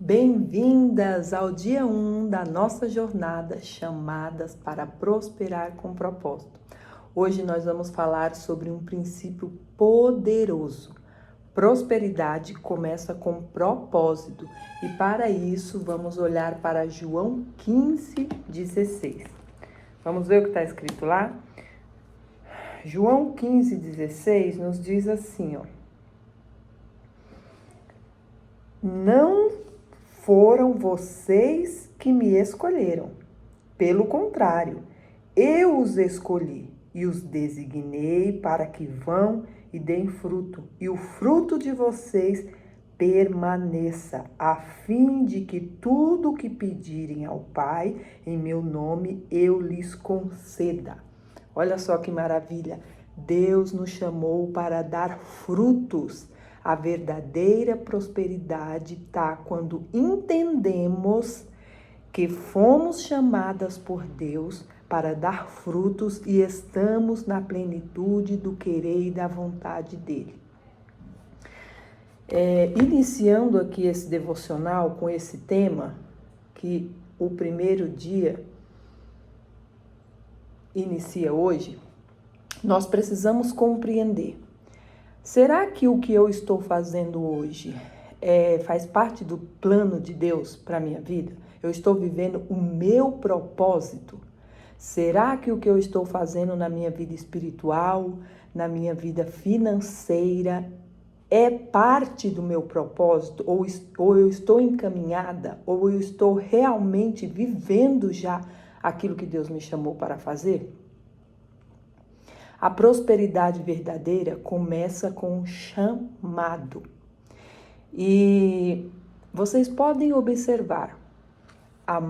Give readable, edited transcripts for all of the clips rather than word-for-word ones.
Bem-vindas ao dia 1 da nossa jornada Chamadas para Prosperar com Propósito. Hoje nós vamos falar sobre um princípio poderoso. Prosperidade começa com propósito e para isso vamos olhar para João 15:16. Vamos ver o que está escrito lá? João 15:16 nos diz assim, Não foram vocês que me escolheram. Pelo contrário, eu os escolhi e os designei para que vão e deem fruto, e o fruto de vocês permaneça, a fim de que tudo o que pedirem ao Pai em meu nome eu lhes conceda. Olha só que maravilha! Deus nos chamou para dar frutos. A verdadeira prosperidade está quando entendemos que fomos chamadas por Deus para dar frutos e estamos na plenitude do querer e da vontade dele. Iniciando aqui esse devocional com esse tema, que o primeiro dia inicia hoje, nós precisamos compreender. Será que o que eu estou fazendo hoje faz parte do plano de Deus para a minha vida? Eu estou vivendo o meu propósito? Será que o que eu estou fazendo na minha vida espiritual, na minha vida financeira, é parte do meu propósito? Ou eu estou encaminhada? Ou eu estou realmente vivendo já aquilo que Deus me chamou para fazer? A prosperidade verdadeira começa com um chamado. E vocês podem observar, a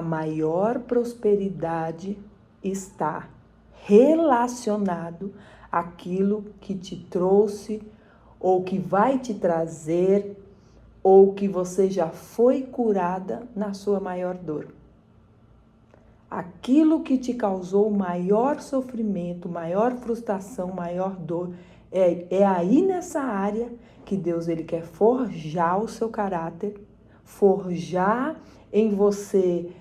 maior prosperidade está relacionado àquilo que te trouxe, ou que vai te trazer, ou que você já foi curada na sua maior dor. Aquilo que te causou maior sofrimento, maior frustração, maior dor, é aí nessa área que Deus ele quer forjar o seu caráter, forjar em você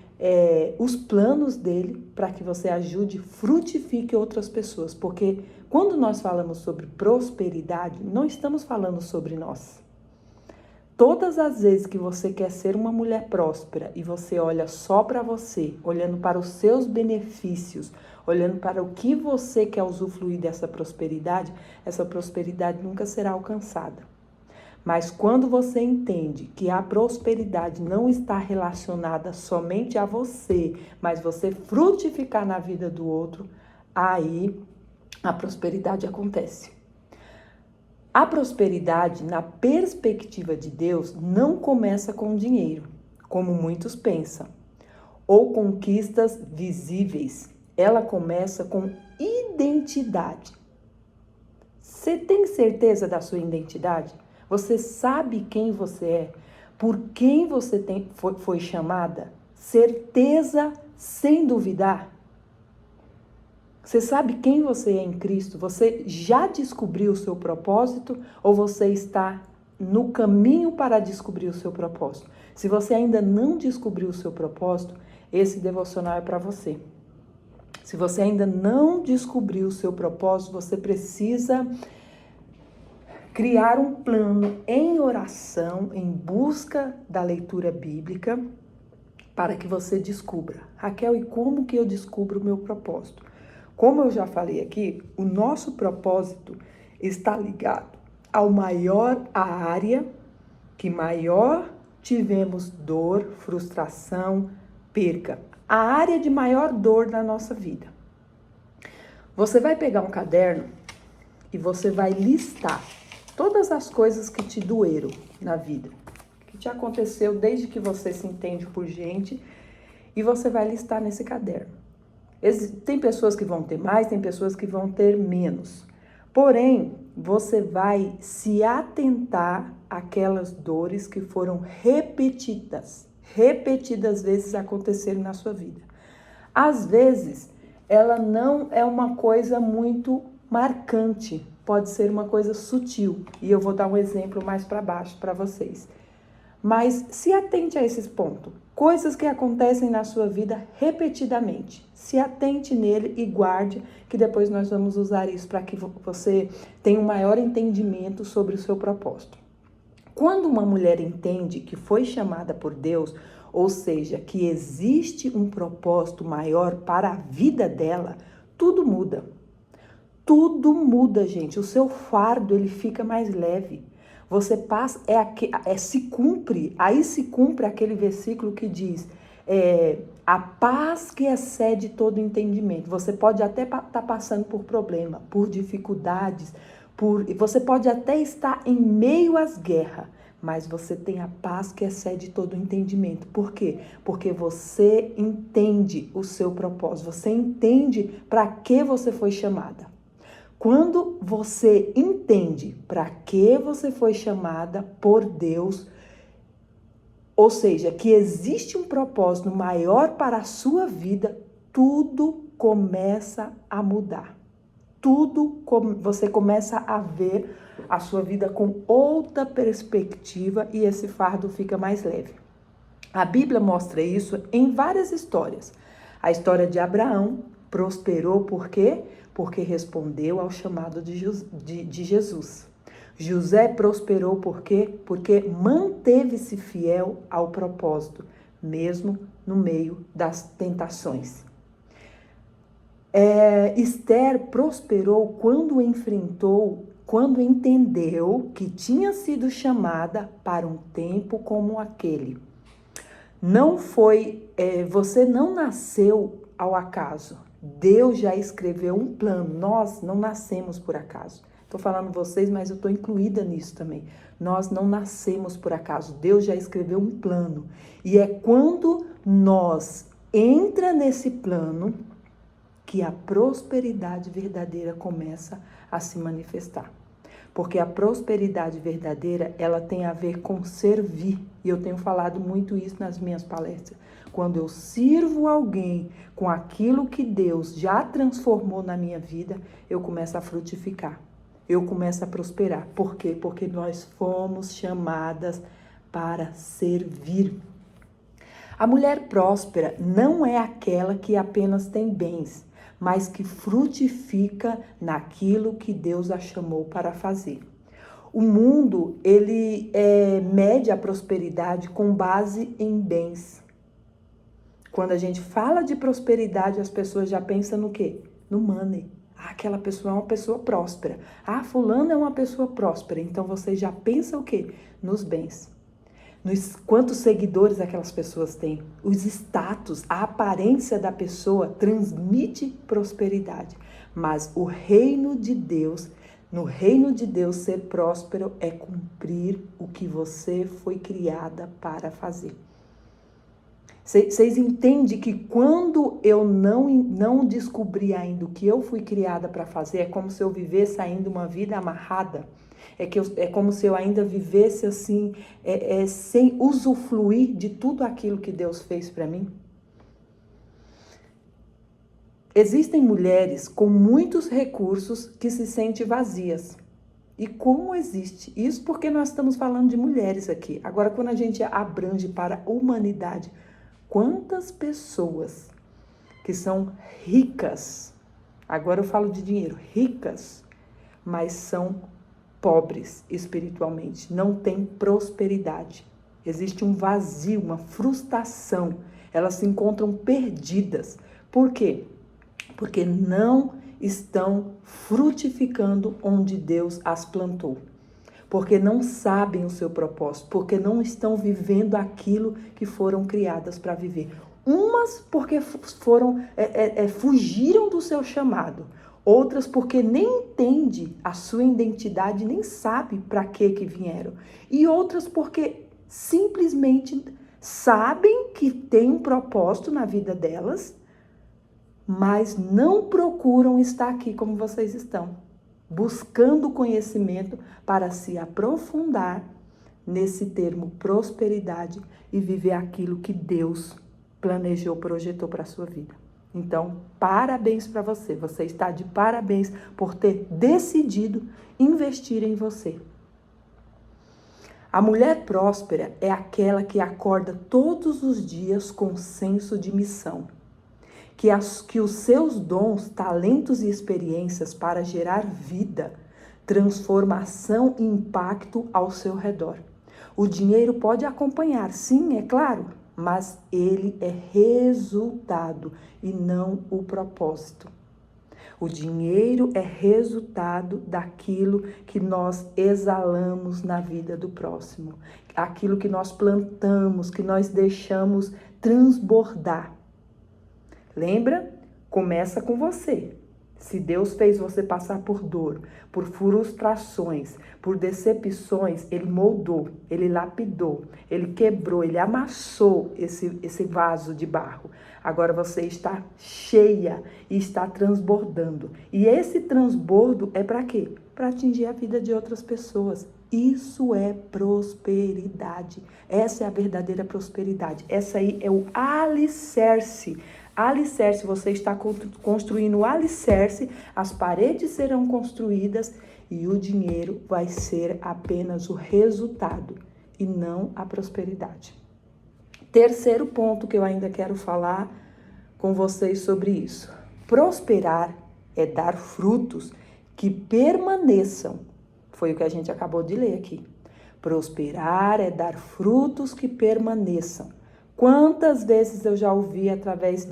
os planos dele para que você ajude, frutifique outras pessoas. Porque quando nós falamos sobre prosperidade, não estamos falando sobre nós. Todas as vezes que você quer ser uma mulher próspera e você olha só para você, olhando para os seus benefícios, olhando para o que você quer usufruir dessa prosperidade, essa prosperidade nunca será alcançada. Mas quando você entende que a prosperidade não está relacionada somente a você, mas você frutificar na vida do outro, aí a prosperidade acontece. A prosperidade, na perspectiva de Deus, não começa com dinheiro, como muitos pensam, ou conquistas visíveis. Ela começa com identidade. Você tem certeza da sua identidade? Você sabe quem você é? Por quem você foi chamada? Certeza sem duvidar? Você sabe quem você é em Cristo? Você já descobriu o seu propósito ou você está no caminho para descobrir o seu propósito? Se você ainda não descobriu o seu propósito, esse devocional é para você. Se você ainda não descobriu o seu propósito, você precisa criar um plano em oração, em busca da leitura bíblica, para que você descubra. Raquel, e como que eu descubro o meu propósito? Como eu já falei aqui, o nosso propósito está ligado à área que maior tivemos dor, frustração, perca. A área de maior dor na nossa vida. Você vai pegar um caderno e você vai listar todas as coisas que te doeram na vida, que te aconteceu desde que você se entende por gente, e você vai listar nesse caderno. Tem pessoas que vão ter mais, tem pessoas que vão ter menos. Porém, você vai se atentar àquelas dores que foram repetidas vezes aconteceram na sua vida. Às vezes, ela não é uma coisa muito marcante, pode ser uma coisa sutil, e eu vou dar um exemplo mais para baixo para vocês. Mas se atente a esses pontos. Coisas que acontecem na sua vida repetidamente. Se atente nele e guarde, que depois nós vamos usar isso para que você tenha um maior entendimento sobre o seu propósito. Quando uma mulher entende que foi chamada por Deus, ou seja, que existe um propósito maior para a vida dela, tudo muda. Tudo muda, gente. O seu fardo, ele fica mais leve. Você passa, se cumpre aquele versículo que diz, a paz que excede todo entendimento. Você pode até estar passando por problema, por dificuldades, você pode até estar em meio às guerras, mas você tem a paz que excede todo entendimento. Por quê? Porque você entende o seu propósito, você entende para que você foi chamada. Quando você entende para que você foi chamada por Deus, ou seja, que existe um propósito maior para a sua vida, tudo começa a mudar. Você começa a ver a sua vida com outra perspectiva e esse fardo fica mais leve. A Bíblia mostra isso em várias histórias. A história de Abraão prosperou por quê? Porque respondeu ao chamado de Jesus. José prosperou por quê? Porque manteve-se fiel ao propósito, mesmo no meio das tentações. Esther prosperou quando entendeu que tinha sido chamada para um tempo como aquele. Você não nasceu ao acaso. Deus já escreveu um plano. Nós não nascemos por acaso. Estou falando vocês, mas eu estou incluída nisso também. Nós não nascemos por acaso. Deus já escreveu um plano. E é quando nós entra nesse plano que a prosperidade verdadeira começa a se manifestar. Porque a prosperidade verdadeira, ela tem a ver com servir. E eu tenho falado muito isso nas minhas palestras. Quando eu sirvo alguém com aquilo que Deus já transformou na minha vida, eu começo a frutificar. Eu começo a prosperar. Por quê? Porque nós fomos chamadas para servir. A mulher próspera não é aquela que apenas tem bens, mas que frutifica naquilo que Deus a chamou para fazer. O mundo, ele mede a prosperidade com base em bens. Quando a gente fala de prosperidade, as pessoas já pensam no quê? No money. Aquela pessoa é uma pessoa próspera. Fulano é uma pessoa próspera. Então, você já pensa o quê? Nos bens. Quantos seguidores aquelas pessoas têm, os status, a aparência da pessoa transmite prosperidade. Mas o reino de Deus, no reino de Deus, ser próspero é cumprir o que você foi criada para fazer. Vocês entendem que quando eu não descobri ainda o que eu fui criada para fazer, é como se eu vivesse ainda uma vida amarrada. É como se eu ainda vivesse assim, sem usufruir de tudo aquilo que Deus fez para mim. Existem mulheres com muitos recursos que se sentem vazias. E como existe? Isso porque nós estamos falando de mulheres aqui. Agora, quando a gente abrange para a humanidade, quantas pessoas que são ricas, agora eu falo de dinheiro, ricas, mas são pobres espiritualmente, não têm prosperidade. Existe um vazio, uma frustração. Elas se encontram perdidas. Por quê? Porque não estão frutificando onde Deus as plantou. Porque não sabem o seu propósito, porque não estão vivendo aquilo que foram criadas para viver. Umas porque fugiram do seu chamado, outras porque nem entende a sua identidade, nem sabe para que vieram. E outras porque simplesmente sabem que tem um propósito na vida delas, mas não procuram estar aqui como vocês estão, buscando conhecimento para se aprofundar nesse termo prosperidade e viver aquilo que Deus planejou, projetou para a sua vida. Então, parabéns para você. Você está de parabéns por ter decidido investir em você. A mulher próspera é aquela que acorda todos os dias com senso de missão, que os seus dons, talentos e experiências para gerar vida, transformação e impacto ao seu redor. O dinheiro pode acompanhar, sim, é claro, mas ele é resultado e não o propósito. O dinheiro é resultado daquilo que nós exalamos na vida do próximo, aquilo que nós plantamos, que nós deixamos transbordar. Lembra? Começa com você. Se Deus fez você passar por dor, por frustrações, por decepções, Ele moldou, Ele lapidou, Ele quebrou, Ele amassou esse vaso de barro. Agora você está cheia e está transbordando. E esse transbordo é para quê? Para atingir a vida de outras pessoas. Isso é prosperidade. Essa é a verdadeira prosperidade. Essa aí é o alicerce. Alicerce, você está construindo o alicerce, as paredes serão construídas e o dinheiro vai ser apenas o resultado e não a prosperidade. Terceiro ponto que eu ainda quero falar com vocês sobre isso. Prosperar é dar frutos que permaneçam. Foi o que a gente acabou de ler aqui. Prosperar é dar frutos que permaneçam. Quantas vezes eu já ouvi através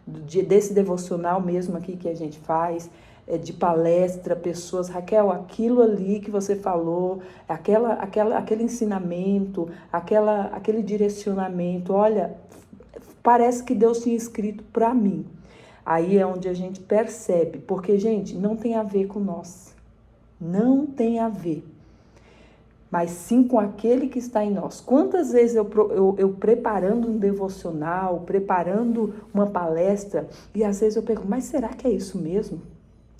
desse devocional mesmo aqui que a gente faz, de palestra, pessoas, Raquel, aquilo ali que você falou, aquele ensinamento, aquele direcionamento, olha, parece que Deus tinha escrito para mim. Aí é onde a gente percebe, porque, gente, não tem a ver com nós, não tem a ver, mas sim com aquele que está em nós. Quantas vezes eu preparando um devocional, preparando uma palestra, e às vezes eu pergunto, mas será que é isso mesmo?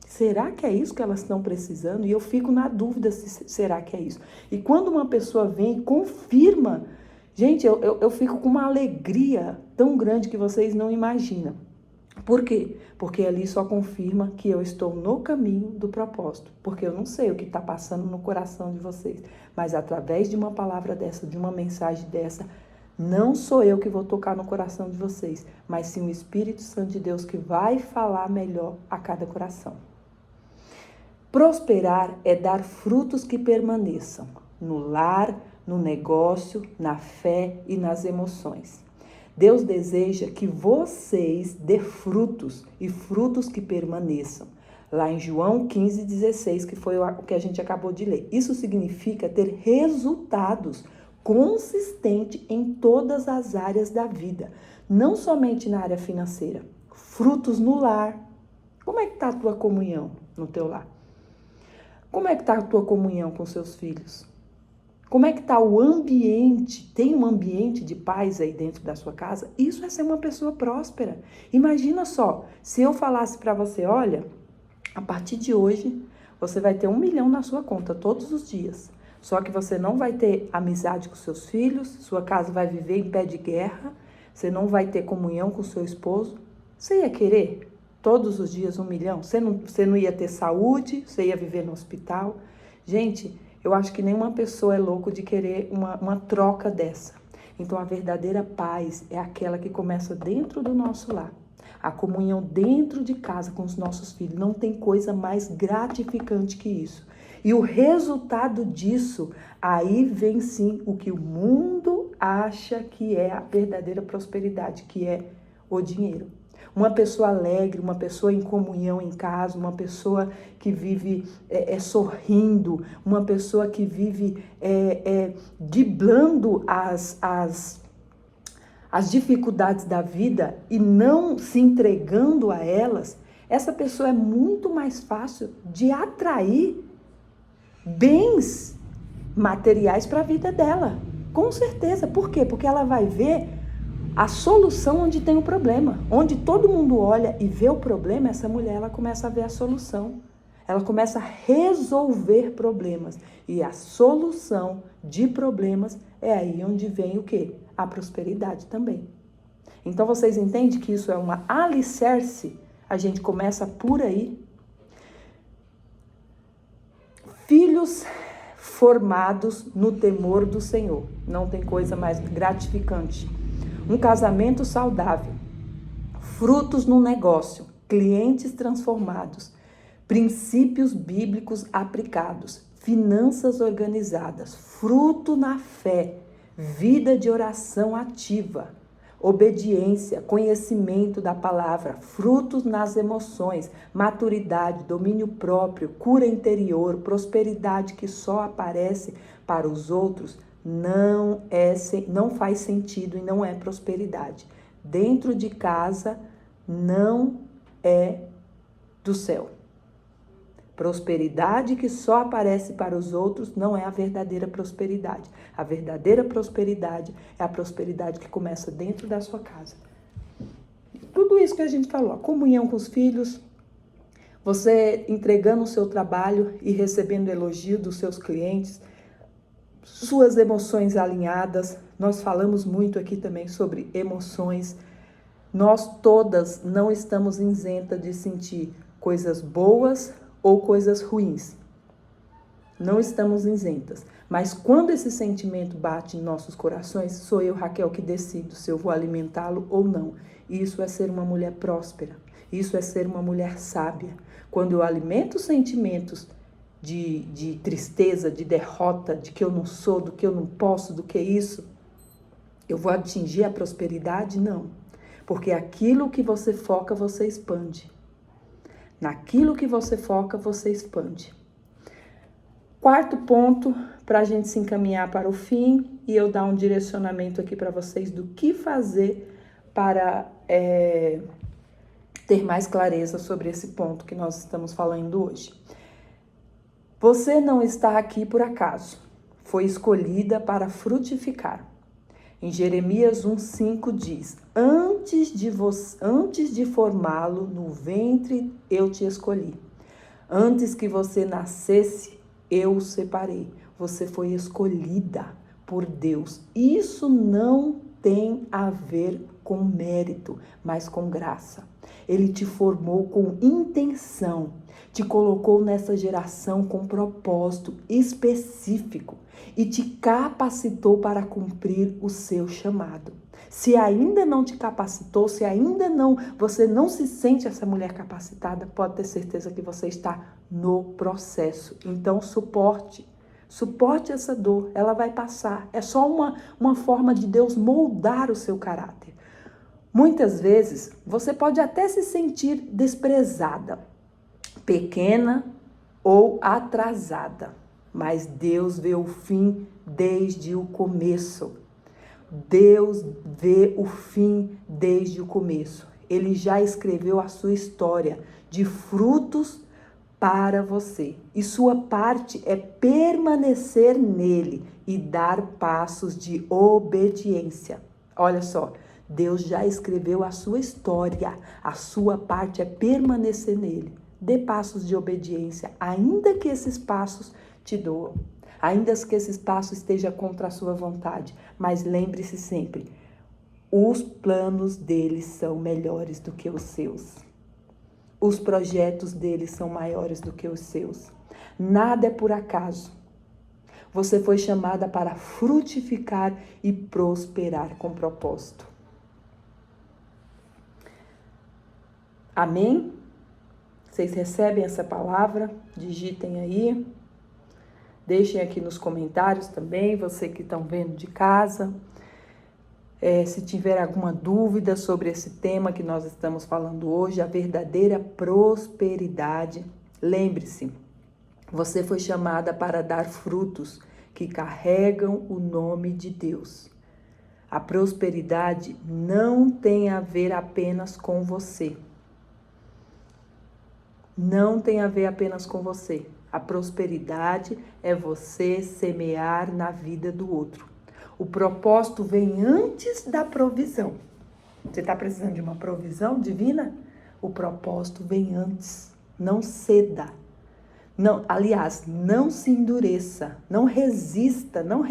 Será que é isso que elas estão precisando? E eu fico na dúvida se será que é isso. E quando uma pessoa vem e confirma, gente, eu fico com uma alegria tão grande que vocês não imaginam. Por quê? Porque ali só confirma que eu estou no caminho do propósito. Porque eu não sei o que está passando no coração de vocês. Mas através de uma palavra dessa, de uma mensagem dessa, não sou eu que vou tocar no coração de vocês, mas sim o Espírito Santo de Deus que vai falar melhor a cada coração. Prosperar é dar frutos que permaneçam no lar, no negócio, na fé e nas emoções. Deus deseja que vocês dê frutos e frutos que permaneçam. Lá em João 15,16, que foi o que a gente acabou de ler. Isso significa ter resultados consistentes em todas as áreas da vida, não somente na área financeira. Frutos no lar. Como é que está a tua comunhão no teu lar? Como é que está a tua comunhão com seus filhos? Como é que está o ambiente? Tem um ambiente de paz aí dentro da sua casa? Isso é ser uma pessoa próspera. Imagina só, se eu falasse para você, olha, a partir de hoje, você vai ter 1 milhão na sua conta todos os dias. Só que você não vai ter amizade com seus filhos, sua casa vai viver em pé de guerra, você não vai ter comunhão com seu esposo. Você ia querer todos os dias 1 milhão? Você não ia ter saúde, você ia viver no hospital? Gente, eu acho que nenhuma pessoa é louco de querer uma troca dessa. Então, a verdadeira paz é aquela que começa dentro do nosso lar. A comunhão dentro de casa com os nossos filhos. Não tem coisa mais gratificante que isso. E o resultado disso, aí vem sim o que o mundo acha que é a verdadeira prosperidade, que é o dinheiro. Uma pessoa alegre, uma pessoa em comunhão em casa, uma pessoa que vive sorrindo, uma pessoa que vive driblando as dificuldades da vida e não se entregando a elas, essa pessoa é muito mais fácil de atrair bens materiais para a vida dela. Com certeza. Por quê? Porque ela vai ver a solução onde tem o problema. Onde todo mundo olha e vê o problema, essa mulher ela começa a ver a solução. Ela começa a resolver problemas. E a solução de problemas é aí onde vem o quê? A prosperidade também. Então vocês entendem que isso é uma alicerce? A gente começa por aí. Filhos formados no temor do Senhor. Não tem coisa mais gratificante. Um casamento saudável. Frutos no negócio. Clientes transformados. Princípios bíblicos aplicados. Finanças organizadas. Fruto na fé. Vida de oração ativa. Obediência, conhecimento da palavra, frutos nas emoções, maturidade, domínio próprio, cura interior, prosperidade que só aparece para os outros, não faz sentido e não é prosperidade. Dentro de casa não é do céu. Prosperidade que só aparece para os outros não é a verdadeira prosperidade. A verdadeira prosperidade é a prosperidade que começa dentro da sua casa. Tudo isso que a gente falou, a comunhão com os filhos, você entregando o seu trabalho e recebendo elogio dos seus clientes, suas emoções alinhadas. Nós falamos muito aqui também sobre emoções. Nós todas não estamos isentas de sentir coisas boas ou coisas ruins. Não estamos isentas. Mas quando esse sentimento bate em nossos corações, sou eu, Raquel, que decido se eu vou alimentá-lo ou não. Isso é ser uma mulher próspera. Isso é ser uma mulher sábia. Quando eu alimento sentimentos de tristeza, de derrota, de que eu não sou, do que eu não posso, do que isso, eu vou atingir a prosperidade? Não. Porque aquilo que você foca, você expande. Naquilo que você foca, você expande. Quarto ponto, para a gente se encaminhar para o fim e eu dar um direcionamento aqui para vocês do que fazer para ter mais clareza sobre esse ponto que nós estamos falando hoje. Você não está aqui por acaso. Foi escolhida para frutificar. Em Jeremias 1,5 diz: Antes de formá-lo no ventre, eu te escolhi. Antes que você nascesse, eu o separei. Você foi escolhida por Deus. Isso não tem a ver com mérito, mas com graça. Ele te formou com intenção, te colocou nessa geração com propósito específico e te capacitou para cumprir o seu chamado. Se ainda não te capacitou, se ainda você não se sente essa mulher capacitada, pode ter certeza que você está no processo. Então, suporte essa dor, ela vai passar. É só uma forma de Deus moldar o seu caráter. Muitas vezes, você pode até se sentir desprezada, pequena ou atrasada, mas Deus vê o fim desde o começo. Deus vê o fim desde o começo. Ele já escreveu a sua história de frutos para você. E sua parte é permanecer nele e dar passos de obediência. Olha só, Deus já escreveu a sua história. A sua parte é permanecer nele. Dê passos de obediência, ainda que esses passos te doam. Ainda que esse espaço esteja contra a sua vontade. Mas lembre-se sempre, os planos deles são melhores do que os seus. Os projetos deles são maiores do que os seus. Nada é por acaso. Você foi chamada para frutificar e prosperar com propósito. Amém? Vocês recebem essa palavra? Digitem aí. Deixem aqui nos comentários também, você que estão vendo de casa. Se tiver alguma dúvida sobre esse tema que nós estamos falando hoje, a verdadeira prosperidade, lembre-se, você foi chamada para dar frutos que carregam o nome de Deus. A prosperidade não tem a ver apenas com você. Não tem a ver apenas com você. A prosperidade é você semear na vida do outro. O propósito vem antes da provisão. Você está precisando de uma provisão divina? O propósito vem antes. Não ceda. Não, aliás, não se endureça, não resista, não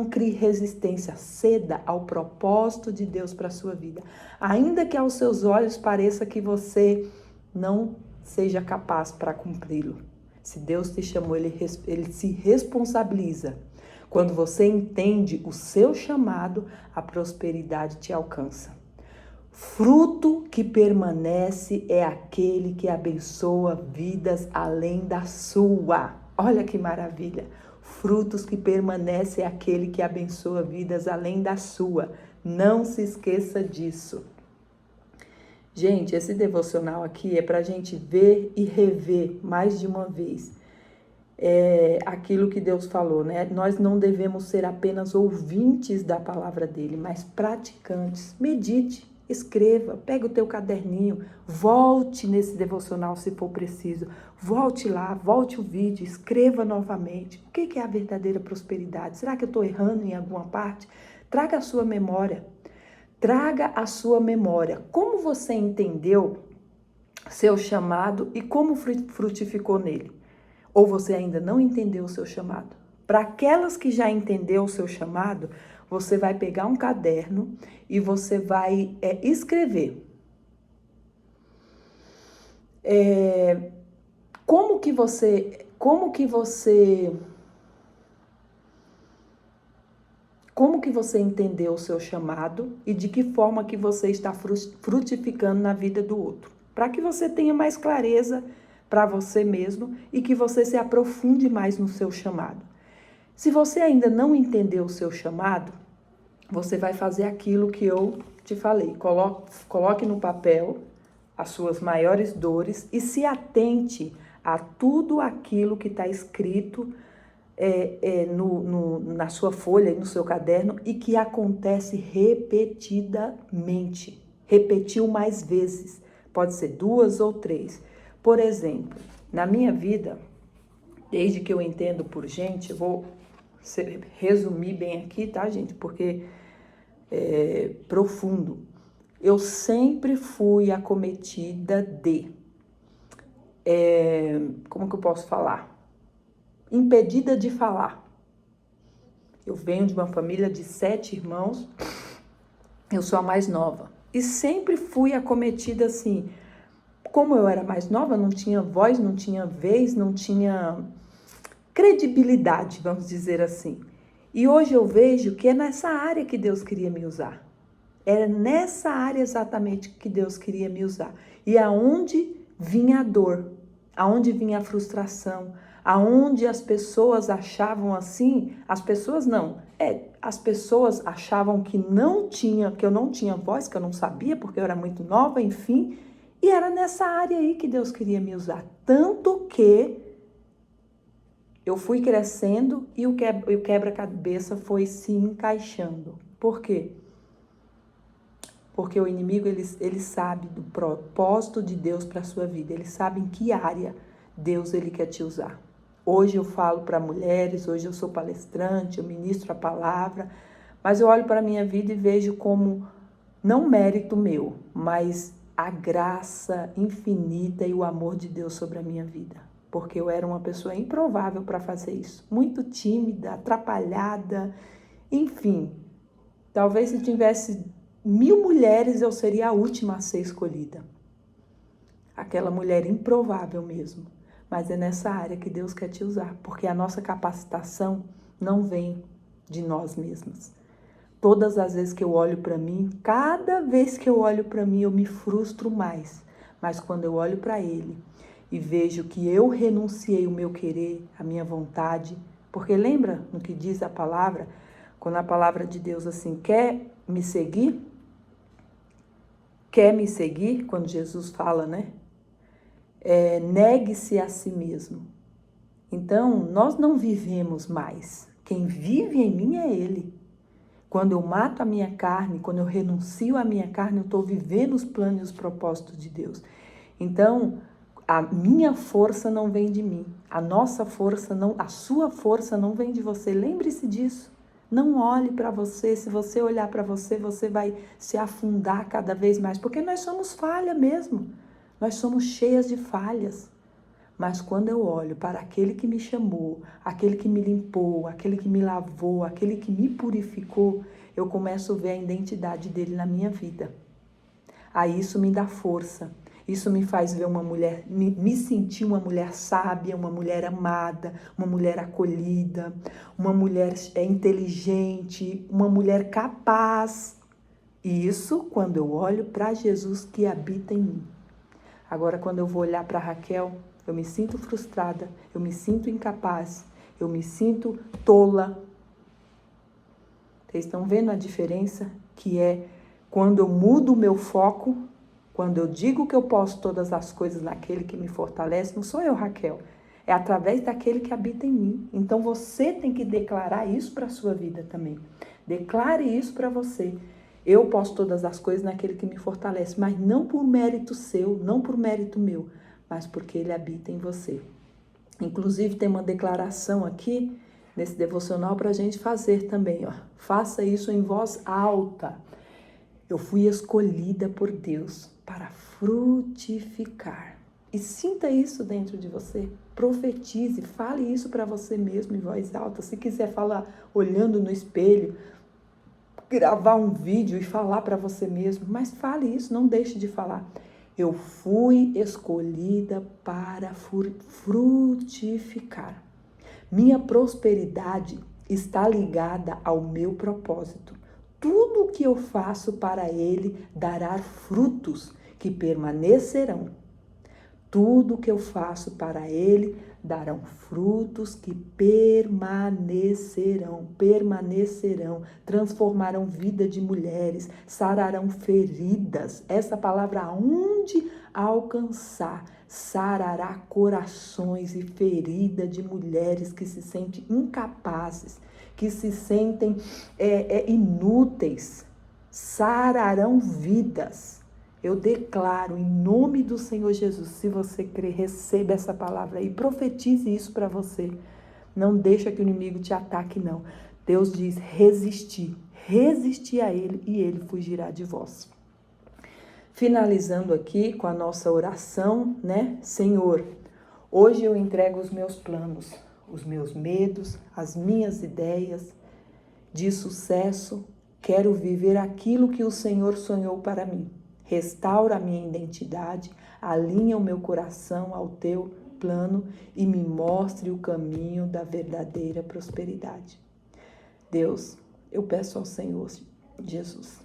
crie resistência, ceda ao propósito de Deus para a sua vida. Ainda que aos seus olhos pareça que você não seja capaz para cumpri-lo. Se Deus te chamou, ele se responsabiliza. Quando você entende o seu chamado, a prosperidade te alcança. Fruto que permanece é aquele que abençoa vidas além da sua. Olha que maravilha. Frutos que permanece é aquele que abençoa vidas além da sua. Não se esqueça disso. Gente, esse devocional aqui é para a gente ver e rever mais de uma vez aquilo que Deus falou, né? Nós não devemos ser apenas ouvintes da palavra dele, mas praticantes. Medite. Escreva, pega o teu caderninho, volte nesse devocional se for preciso, volte lá, volte o vídeo, escreva novamente. O que é a verdadeira prosperidade? Será que eu estou errando em alguma parte? Traga a sua memória, como você entendeu seu chamado e como frutificou nele. Ou você ainda não entendeu o seu chamado? Para aquelas que já entendeu o seu chamado, você vai pegar um caderno e você vai escrever. Como que você entendeu o seu chamado e de que forma que você está frutificando na vida do outro? Para que você tenha mais clareza para você mesmo e que você se aprofunde mais no seu chamado. Se você ainda não entendeu o seu chamado, você vai fazer aquilo que eu te falei. Coloque no papel as suas maiores dores e se atente a tudo aquilo que está escrito na sua folha, no seu caderno e que acontece repetidamente. Repetiu mais vezes, pode ser 2 ou 3. Por exemplo, na minha vida, desde que eu entendo por gente, eu vou resumir bem aqui, tá, gente? Porque é profundo. Eu sempre fui acometida de... como que eu posso falar? Impedida de falar. Eu venho de uma família de 7 irmãos, eu sou a mais nova. E sempre fui acometida assim. Como eu era mais nova, não tinha voz, não tinha vez, não tinha credibilidade, vamos dizer assim. E hoje eu vejo que é nessa área que Deus queria me usar. Era nessa área exatamente que Deus queria me usar. E aonde vinha a dor, aonde vinha a frustração, aonde as pessoas achavam assim, as pessoas achavam que eu não tinha voz, que eu não sabia, porque eu era muito nova, enfim. E era nessa área aí que Deus queria me usar. Tanto que eu fui crescendo e o quebra-cabeça foi se encaixando. Por quê? Porque o inimigo, ele sabe do propósito de Deus para a sua vida. Ele sabe em que área Deus ele quer te usar. Hoje eu falo para mulheres, hoje eu sou palestrante, eu ministro a palavra, mas eu olho para a minha vida e vejo como, não mérito meu, mas a graça infinita e o amor de Deus sobre a minha vida. Porque eu era uma pessoa improvável para fazer isso. Muito tímida, atrapalhada, enfim. Talvez se tivesse 1000 mulheres, eu seria a última a ser escolhida. Aquela mulher improvável mesmo. Mas é nessa área que Deus quer te usar. Porque a nossa capacitação não vem de nós mesmos. Todas as vezes que eu olho para mim, cada vez que eu olho para mim, eu me frustro mais. Mas quando eu olho para Ele e vejo que eu renunciei o meu querer, a minha vontade, porque lembra no que diz a palavra, quando a palavra de Deus assim, quer me seguir, quando Jesus fala, né? Negue-se a si mesmo. Então, nós não vivemos mais. Quem vive em mim é Ele. Quando eu mato a minha carne, quando eu renuncio à minha carne, eu estou vivendo os planos e os propósitos de Deus. Então, a minha força não vem de mim. A sua força não vem de você. Lembre-se disso. Não olhe para você. Se você olhar para você, você vai se afundar cada vez mais. Porque nós somos falha mesmo. Nós somos cheias de falhas. Mas quando eu olho para aquele que me chamou, aquele que me limpou, aquele que me lavou, aquele que me purificou, eu começo a ver a identidade dele na minha vida. Aí isso me dá força. Isso me faz ver uma mulher, me sentir uma mulher sábia, uma mulher amada, uma mulher acolhida, uma mulher inteligente, uma mulher capaz. E isso quando eu olho para Jesus que habita em mim. Agora, quando eu vou olhar para Raquel, eu me sinto frustrada, eu me sinto incapaz, eu me sinto tola. Vocês estão vendo a diferença que é quando eu mudo o meu foco, quando eu digo que eu posso todas as coisas naquele que me fortalece, não sou eu, Raquel, é através daquele que habita em mim. Então você tem que declarar isso para a sua vida também. Declare isso para você. Eu posso todas as coisas naquele que me fortalece, mas não por mérito seu, não por mérito meu, mas porque ele habita em você. Inclusive tem uma declaração aqui nesse devocional para a gente fazer também, ó. Faça isso em voz alta. Eu fui escolhida por Deus para frutificar. E sinta isso dentro de você. Profetize, fale isso para você mesmo em voz alta. Se quiser falar olhando no espelho, gravar um vídeo e falar para você mesmo, mas fale isso, não deixe de falar. Eu fui escolhida para frutificar. Minha prosperidade está ligada ao meu propósito. Tudo o que eu faço para ele dará frutos que permanecerão. Tudo o que eu faço para ele darão frutos que permanecerão, transformarão vida de mulheres, sararão feridas. Essa palavra aonde alcançar, sarará corações e ferida de mulheres que se sentem incapazes, que se sentem inúteis, sararão vidas. Eu declaro em nome do Senhor Jesus, se você crer, receba essa palavra e profetize isso para você. Não deixa que o inimigo te ataque, não. Deus diz resistir a ele e ele fugirá de vós. Finalizando aqui com a nossa oração, né? Senhor, hoje eu entrego os meus planos, os meus medos, as minhas ideias de sucesso. Quero viver aquilo que o Senhor sonhou para mim. Restaura a minha identidade, alinha o meu coração ao teu plano e me mostre o caminho da verdadeira prosperidade. Deus, eu peço ao Senhor Jesus,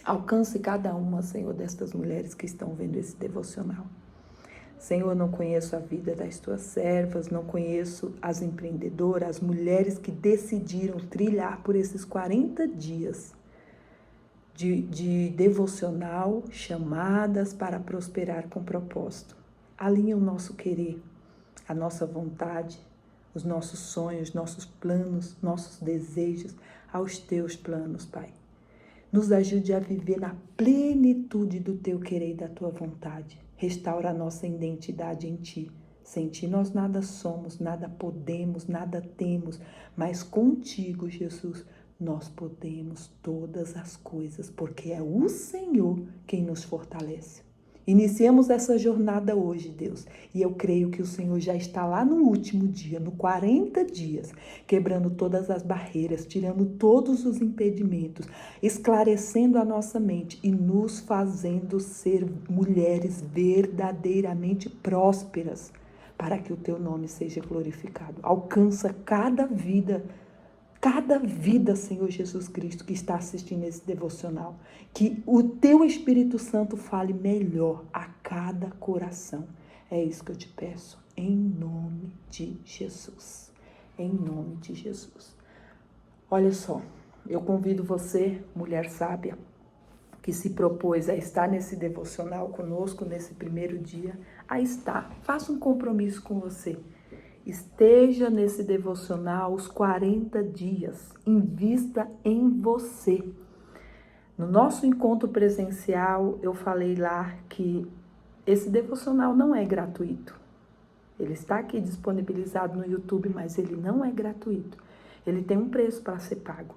alcance cada uma, Senhor, destas mulheres que estão vendo esse devocional. Senhor, não conheço a vida das tuas servas, não conheço as empreendedoras, as mulheres que decidiram trilhar por esses 40 dias de devocional, chamadas para prosperar com propósito. Alinha o nosso querer, a nossa vontade, os nossos sonhos, nossos planos, nossos desejos aos teus planos, Pai. Nos ajude a viver na plenitude do teu querer e da tua vontade. Restaura a nossa identidade em ti. Sem ti nós nada somos, nada podemos, nada temos, mas contigo, Jesus, nós podemos todas as coisas, porque é o Senhor quem nos fortalece. Iniciamos essa jornada hoje, Deus, e eu creio que o Senhor já está lá no último dia, no 40 dias, quebrando todas as barreiras, tirando todos os impedimentos, esclarecendo a nossa mente e nos fazendo ser mulheres verdadeiramente prósperas, para que o teu nome seja glorificado. Alcança cada vida, Senhor Jesus Cristo, que está assistindo esse devocional. Que o teu Espírito Santo fale melhor a cada coração. É isso que eu te peço, em nome de Jesus. Em nome de Jesus. Olha só, eu convido você, mulher sábia, que se propôs a estar nesse devocional conosco, nesse primeiro dia, a estar. Faça um compromisso com você. Esteja nesse devocional os 40 dias, invista em você. No nosso encontro presencial, eu falei lá que esse devocional não é gratuito. Ele está aqui disponibilizado no YouTube, mas ele não é gratuito. Ele tem um preço para ser pago.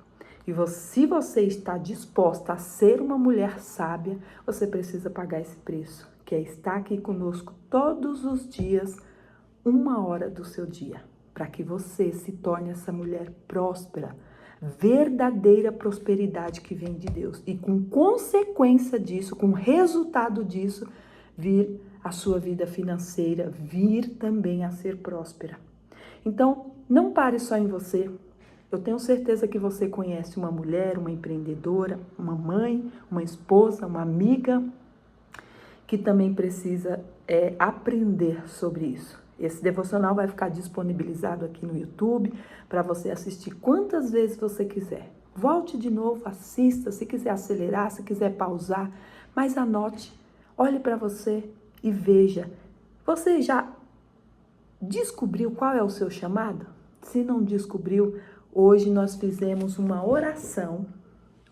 E se você está disposta a ser uma mulher sábia, você precisa pagar esse preço, que é estar aqui conosco todos os dias, 1 hora do seu dia, para que você se torne essa mulher próspera, verdadeira prosperidade que vem de Deus. E com consequência disso, com resultado disso, vir a sua vida financeira, vir também a ser próspera. Então, não pare só em você. Eu tenho certeza que você conhece uma mulher, uma empreendedora, uma mãe, uma esposa, uma amiga, que também precisa aprender sobre isso. Esse devocional vai ficar disponibilizado aqui no YouTube para você assistir quantas vezes você quiser. Volte de novo, assista, se quiser acelerar, se quiser pausar, mas anote, olhe para você e veja. Você já descobriu qual é o seu chamado? Se não descobriu, hoje nós fizemos uma oração.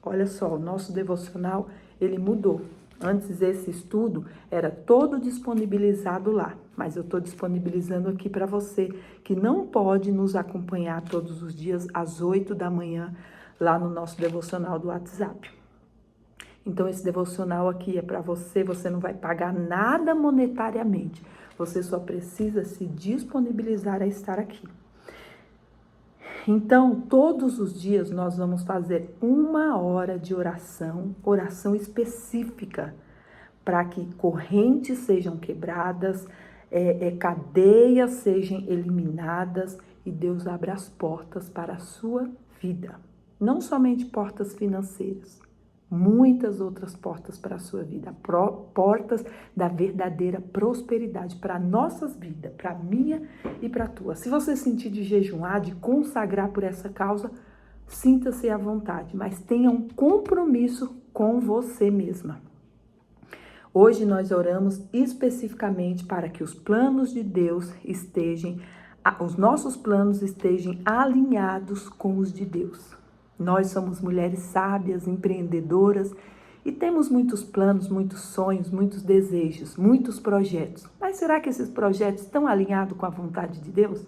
Olha só, o nosso devocional, ele mudou. Antes esse estudo era todo disponibilizado lá, mas eu estou disponibilizando aqui para você que não pode nos acompanhar todos os dias às 8 da manhã lá no nosso devocional do WhatsApp. Então esse devocional aqui é para você, você não vai pagar nada monetariamente, você só precisa se disponibilizar a estar aqui. Então, todos os dias nós vamos fazer 1 hora de oração específica, para que correntes sejam quebradas, cadeias sejam eliminadas e Deus abra as portas para a sua vida. Não somente portas financeiras, muitas outras portas para a sua vida, portas da verdadeira prosperidade para nossas vidas, para a minha e para a tua. Se você sentir de jejuar, de consagrar por essa causa, sinta-se à vontade, mas tenha um compromisso com você mesma. Hoje nós oramos especificamente para que os planos de Deus os nossos planos estejam alinhados com os de Deus. Nós somos mulheres sábias, empreendedoras e temos muitos planos, muitos sonhos, muitos desejos, muitos projetos. Mas será que esses projetos estão alinhados com a vontade de Deus?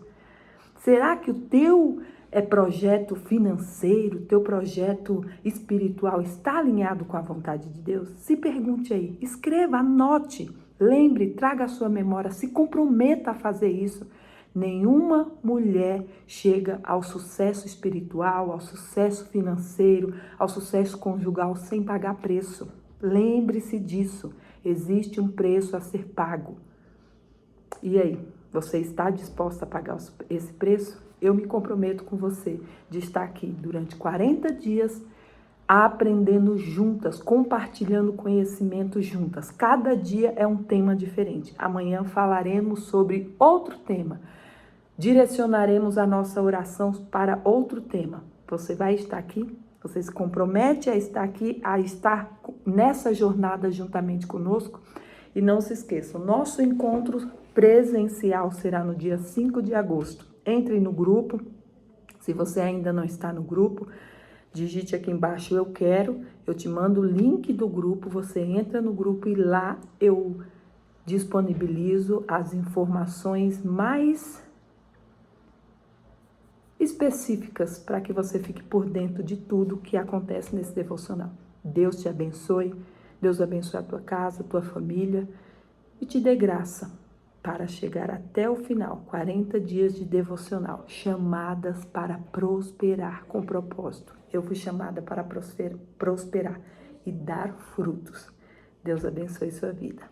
Será que o teu projeto financeiro, teu projeto espiritual está alinhado com a vontade de Deus? Se pergunte aí, escreva, anote, lembre, traga à sua memória, se comprometa a fazer isso. Nenhuma mulher chega ao sucesso espiritual, ao sucesso financeiro, ao sucesso conjugal sem pagar preço. Lembre-se disso. Existe um preço a ser pago. E aí, você está disposta a pagar esse preço? Eu me comprometo com você de estar aqui durante 40 dias aprendendo juntas, compartilhando conhecimento juntas. Cada dia é um tema diferente. Amanhã falaremos sobre outro tema. Direcionaremos a nossa oração para outro tema. Você vai estar aqui? Você se compromete a estar aqui, a estar nessa jornada juntamente conosco? E não se esqueça, o nosso encontro presencial será no dia 5 de agosto. Entre no grupo. Se você ainda não está no grupo, digite aqui embaixo, eu quero. Eu te mando o link do grupo, você entra no grupo e lá eu disponibilizo as informações mais específicas para que você fique por dentro de tudo que acontece nesse devocional. Deus te abençoe, Deus abençoe a tua casa, a tua família e te dê graça para chegar até o final, 40 dias de devocional, chamadas para prosperar com propósito. Eu fui chamada para prosperar e dar frutos. Deus abençoe sua vida.